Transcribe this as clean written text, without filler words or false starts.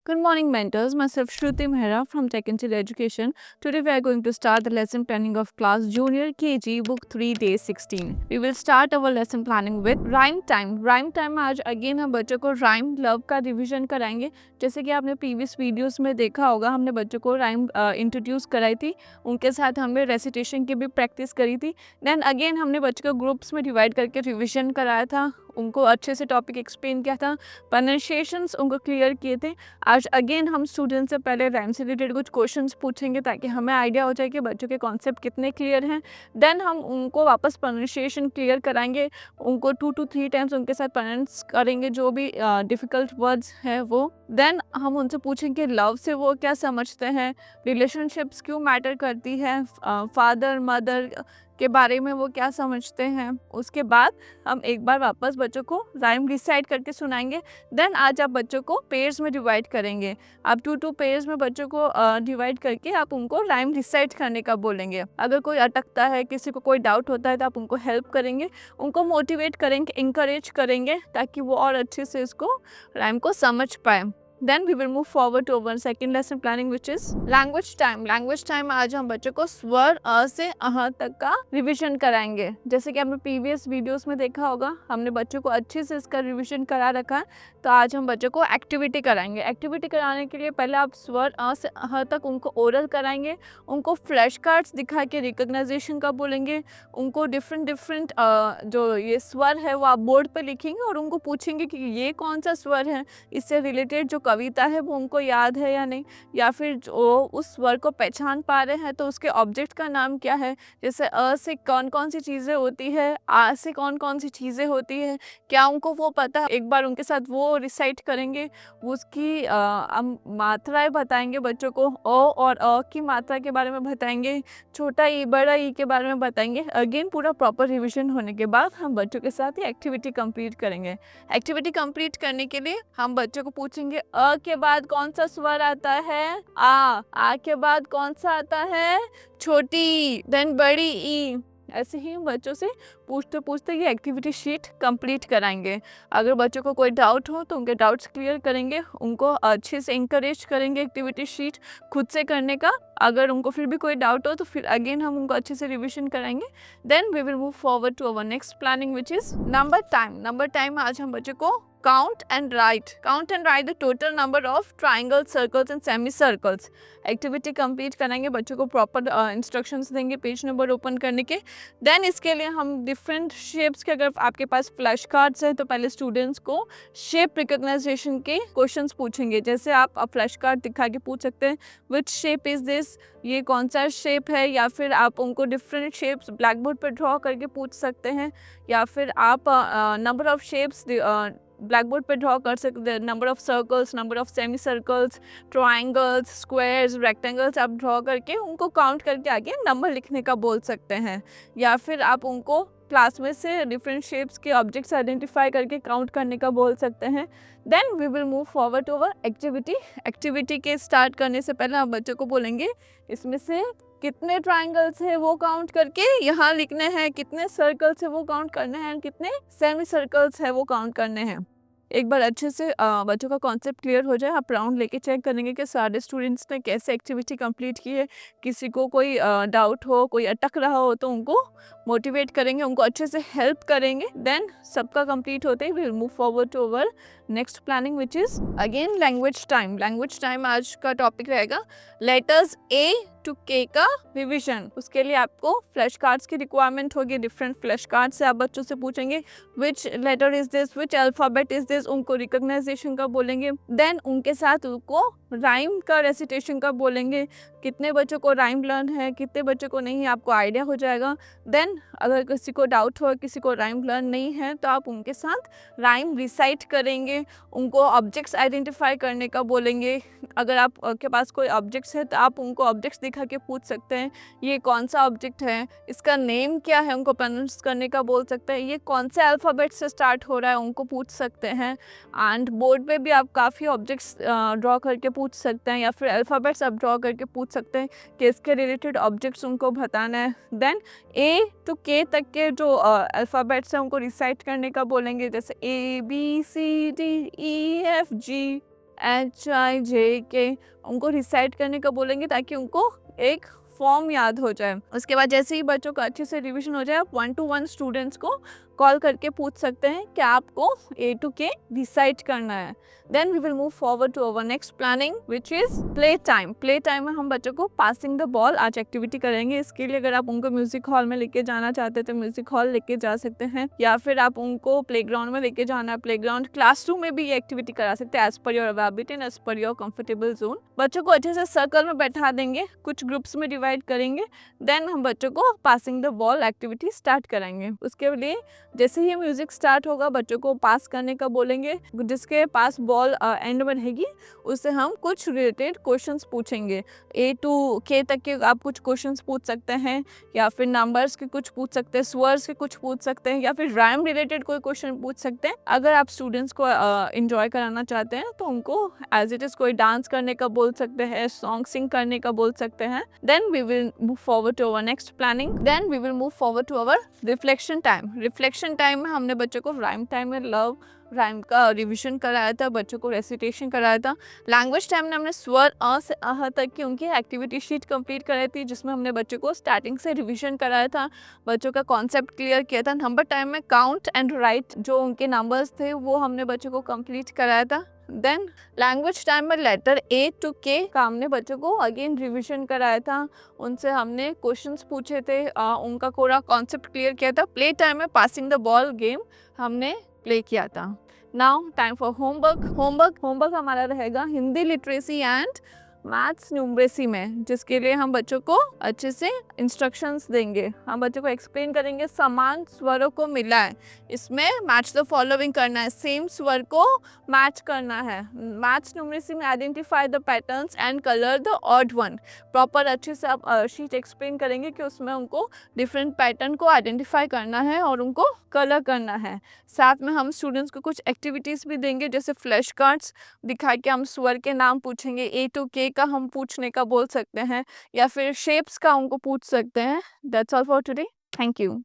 Good morning, mentors. Myself Shruti Mehra from Tech Intel Education. Today we are going to start the lesson planning of class Junior KG Book 3 Day 16. We will start our lesson planning with rhyme time. Rhyme time में आज again हम बच्चों को rhyme love का revision कराएंगे. जैसे कि आपने प्रीवियस वीडियोस में देखा होगा, हमने बच्चों को rhyme इंट्रोड्यूस कराई थी. उनके साथ हमने रेसिटेशन की भी प्रैक्टिस करी थी. देन अगेन हमने बच्चों को ग्रुप्स में डिवाइड करके रिविजन कराया था. उनको अच्छे से टॉपिक एक्सप्लेन किया था. प्रोनाउंसिएशंस उनको क्लियर किए थे. आज अगेन हम स्टूडेंट से पहले राइम से रिलेटेड कुछ क्वेश्चंस पूछेंगे ताकि हमें आइडिया हो जाए कि बच्चों के कॉन्सेप्ट कितने क्लियर हैं. देन हम उनको वापस प्रोनाउंसिएशन क्लियर कराएंगे. उनको 2 to 3 टाइम्स उनके साथ प्रोनाउंस करेंगे जो भी डिफ़िकल्ट वर्ड्स हैं वो. देन हम उनसे पूछेंगे लव से वो क्या समझते हैं, रिलेशनशिप्स क्यों मैटर करती है, फादर मदर के बारे में वो क्या समझते हैं. उसके बाद हम एक बार वापस बच्चों को राइम रिसाइट करके सुनाएंगे. देन आज आप बच्चों को पेयर्स में डिवाइड करेंगे. आप 2 पेयर्स में बच्चों को डिवाइड करके आप उनको राइम रिसाइट करने का बोलेंगे. अगर कोई अटकता है, किसी को कोई डाउट होता है तो आप उनको हेल्प करेंगे, उनको मोटिवेट करेंगे, इंकरेज करेंगे ताकि वो और अच्छे से इसको राइम को समझ पाए. Then we will move forward to our second lesson planning which is language time. Language time आज हम बच्चों को स्वर अ से अह तक का रिवीजन कराएंगे. जैसे कि आपने प्रीवियस वीडियोस में देखा होगा, हमने बच्चों को अच्छे से इसका रिवीजन करा रखा है. तो आज हम बच्चों को एक्टिविटी कराएंगे. एक्टिविटी कराने के लिए पहले आप स्वर अ से अह तक उनको ओरल कराएंगे. उनको फ्लैश कार्ड्स दिखा के रिकग्नाइजेशन का बोलेंगे. उनको डिफरेंट जो ये स्वर है वो आप बोर्ड पर लिखेंगे और उनको पूछेंगे कि ये कौन सा स्वर है, इससे रिलेटेड जो कविता है वो उनको याद है या नहीं, या फिर जो उस स्वर को पहचान पा रहे हैं तो उसके ऑब्जेक्ट का नाम क्या है. जैसे अ से कौन कौन सी चीज़ें होती है, आ से कौन कौन सी चीज़ें होती है, क्या उनको वो पता है. एक बार उनके साथ वो रिसाइट करेंगे. उसकी हम मात्राएं बताएंगे बच्चों को. ओ और अ की मात्रा के बारे में बताएंगे. छोटा ई बड़ा ई के बारे में बताएंगे. अगेन पूरा प्रॉपर रिविजन होने के बाद हम बच्चों के साथ ये एक्टिविटी कंप्लीट करेंगे. एक्टिविटी कंप्लीट करने के लिए हम बच्चों को पूछेंगे अ के बाद कौन सा स्वर आता है, आ के बाद कौन सा आता है, छोटी, देन बड़ी ई. ऐसे ही हम बच्चों से पूछते पूछते ये एक्टिविटी शीट कंप्लीट कराएंगे. अगर बच्चों को कोई डाउट हो तो उनके डाउट्स क्लियर करेंगे. उनको अच्छे से इंकरेज करेंगे एक्टिविटी शीट खुद से करने का. अगर उनको फिर भी कोई डाउट हो तो फिर अगेन हम उनको अच्छे से रिविजन कराएंगे. Then we will move forward to our next planning which is number time. Number time आज हम बच्चों को count and write the total number of triangles, circles and semicircles. Activity complete कराएंगे. बच्चों को प्रॉपर इंस्ट्रक्शंस देंगे page number open करने के. देन इसके लिए हम डिफरेंट शेप्स के, अगर आपके पास फ्लैश कार्ड्स हैं तो पहले स्टूडेंट्स को शेप रिकग्नाइजेशन के क्वेश्चंस पूछेंगे. जैसे आप फ्लैश कार्ड दिखा के पूछ सकते हैं विच शेप इज़ दिस, ये कौन सा शेप है. या फिर आप उनको डिफरेंट शेप्स ब्लैक बोर्ड पर ड्रॉ करके पूछ सकते हैं. या फिर आप number of shapes black board पर ड्रॉ कर सकते हैं. Number of circles, number of semi circles, triangles, squares, rectangles आप ड्रॉ करके उनको काउंट करके आगे नंबर लिखने का बोल सकते हैं. या फिर आप उनको क्लास में से डिफरेंट शेप्स के ऑब्जेक्ट्स आइडेंटिफाई करके काउंट करने का बोल सकते हैं. Then we will move forward to our activity. Activity के स्टार्ट करने से पहले हम बच्चों को बोलेंगे इसमें से कितने ट्राइंगल्स है वो काउंट करके यहाँ लिखने हैं, कितने सर्कल्स है वो काउंट करने हैं, कितने सेमी सर्कल्स है वो काउंट करने हैं. एक बार अच्छे से बच्चों का कॉन्सेप्ट क्लियर हो जाए, आप राउंड लेके चेक करेंगे कि सारे स्टूडेंट्स ने कैसे एक्टिविटी कंप्लीट की है. किसी को कोई डाउट हो, कोई अटक रहा हो तो उनको मोटिवेट करेंगे, उनको अच्छे से हेल्प करेंगे. देन सबका कंप्लीट होते ही will move forward to our next planning which is again language time. Language time आज का टॉपिक रहेगा लेटर्स ए टू के का रिविजन. उसके लिए आपको फ्लैश कार्ड्स की रिक्वायरमेंट होगी. डिफरेंट फ्लैश कार्ड से आप बच्चों से पूछेंगे which letter is this, which alphabet is this, उनको रिकग्नाइजेशन का बोलेंगे. देन उनके साथ उनको राइम का रेसिटेशन का बोलेंगे. कितने बच्चों को राइम लर्न है, कितने बच्चों को नहीं है, आपको आइडिया हो जाएगा. देन अगर किसी को डाउट हो, किसी को राइम लर्न नहीं है तो आप उनके साथ राइम रिसाइट करेंगे. उनको ऑब्जेक्ट्स आइडेंटिफाई करने का बोलेंगे. अगर आप के पास कोई ऑब्जेक्ट्स है तो आप उनको ऑब्जेक्ट्स दिखा के पूछ सकते हैं ये कौन सा ऑब्जेक्ट है, इसका नेम क्या है, उनको प्रोनाउंस करने का बोल सकते हैं. ये कौन से अल्फ़ाबेट से स्टार्ट हो रहा है उनको पूछ सकते हैं. एंड बोर्ड पे भी आप काफ़ी ऑब्जेक्ट्स ड्रॉ करके पूछ सकते हैं या फिर अल्फ़ाबेट्स आप ड्रॉ करके पूछ सकते हैं कि इसके रिलेटेड ऑब्जेक्ट्स उनको बताना है. देन ए टू के तक के जो अल्फ़ाबेट्स हैं उनको रिसाइट करने का बोलेंगे. जैसे A B C D E F G HIJK उनको रिसाइट करने का बोलेंगे ताकि उनको एक फॉर्म याद हो जाए। उसके बाद जैसे ही बच्चों का अच्छे से रिवीजन हो जाए, आप 1 to 1 स्टूडेंट्स को कॉल करके पूछ सकते हैं कि आपको A to K रिसाइट करना है। Then we will move forward to our next planning which is play time. Play time में हम बच्चों को पासिंग द बॉल आज एक्टिविटी करेंगे। इसके लिए अगर आप उनको म्यूजिक हॉल में लेके जाना चाहते हैं तो म्यूजिक हॉल लेके जा सकते हैं, या फिर आप उनको प्लेग्राउंड में लेके जाना है, प्लेग्राउंड क्लासरूम में भी ये एक्टिविटी करा सकते हैं as per your availability and as per your comfortable zone. बच्चों को अच्छे से सर्कल में बैठा देंगे, कुछ ग्रुप्स में डिवाइड करेंगे, देन हम बच्चों को passing the ball activity start कराएंगे। उसके लिए जैसे ही म्यूजिक स्टार्ट होगा बच्चों को पास करने का बोलेंगे, जिसके पास बॉल एंड में रहेगी उससे हम कुछ रिलेटेड क्वेश्चंस पूछेंगे। A to K तक के आप कुछ क्वेश्चंस पूछ सकते हैं, या फिर नंबर्स के कुछ पूछ सकते हैं, स्वर्स के कुछ पूछ सकते हैं, या फिर राइम रिलेटेड कोई क्वेश्चन पूछ सकते हैं। अगर आप स्टूडेंट्स को एंजॉय कराना चाहते हैं तो उनको एज इट इज़ कोई डांस करने का बोल सकते हैं, सॉन्ग सिंग करने का बोल सकते हैं। Then we will move forward to our next planning. Then we will move forward to our reflection time. Reflection time में हमने बच्चों को राइम टाइम में लव राइम का रिवीजन कराया था, बच्चों को रेसिटेशन कराया था। लैंग्वेज टाइम में हमने स्वर अ से अह तक की उनकी एक्टिविटी शीट कंप्लीट कराई थी, जिसमें हमने बच्चों को स्टार्टिंग से रिवीजन कराया था, बच्चों का कॉन्सेप्ट क्लियर किया था। नंबर टाइम में काउंट एंड राइट जो उनके नंबर्स थे वो हमने बच्चों को कंप्लीट कराया था। देन लैंग्वेज टाइम में लेटर A to K का हमने बच्चों को अगेन रिवीजन कराया था, उनसे हमने क्वेश्चंस पूछे थे, उनका पूरा कॉन्सेप्ट क्लियर किया था। प्ले टाइम में पासिंग द बॉल गेम हमने प्ले किया था। नाउ टाइम फॉर होमवर्क हमारा रहेगा Hindi literacy and maths numeracy में, जिसके लिए हम बच्चों को अच्छे से इंस्ट्रक्शंस देंगे। हम बच्चों को एक्सप्लेन करेंगे समान स्वरों को मिला है, इसमें मैच द फॉलोइंग करना है, सेम स्वर को मैच करना है। मैथ्स न्यूमरेसी में identify the patterns and colour the odd one. Proper अच्छे से आप शीट एक्सप्लेन करेंगे कि उसमें उनको डिफरेंट पैटर्न को आइडेंटिफाई करना है और उनको कलर करना है। साथ में हम स्टूडेंट्स को कुछ एक्टिविटीज़ भी देंगे, जैसे फ्लैश कार्ड्स दिखा के हम स्वर के नाम पूछेंगे। A to K का हम पूछने का बोल सकते हैं, या फिर शेप्स का उनको पूछ सकते हैं। That's all for today. Thank you.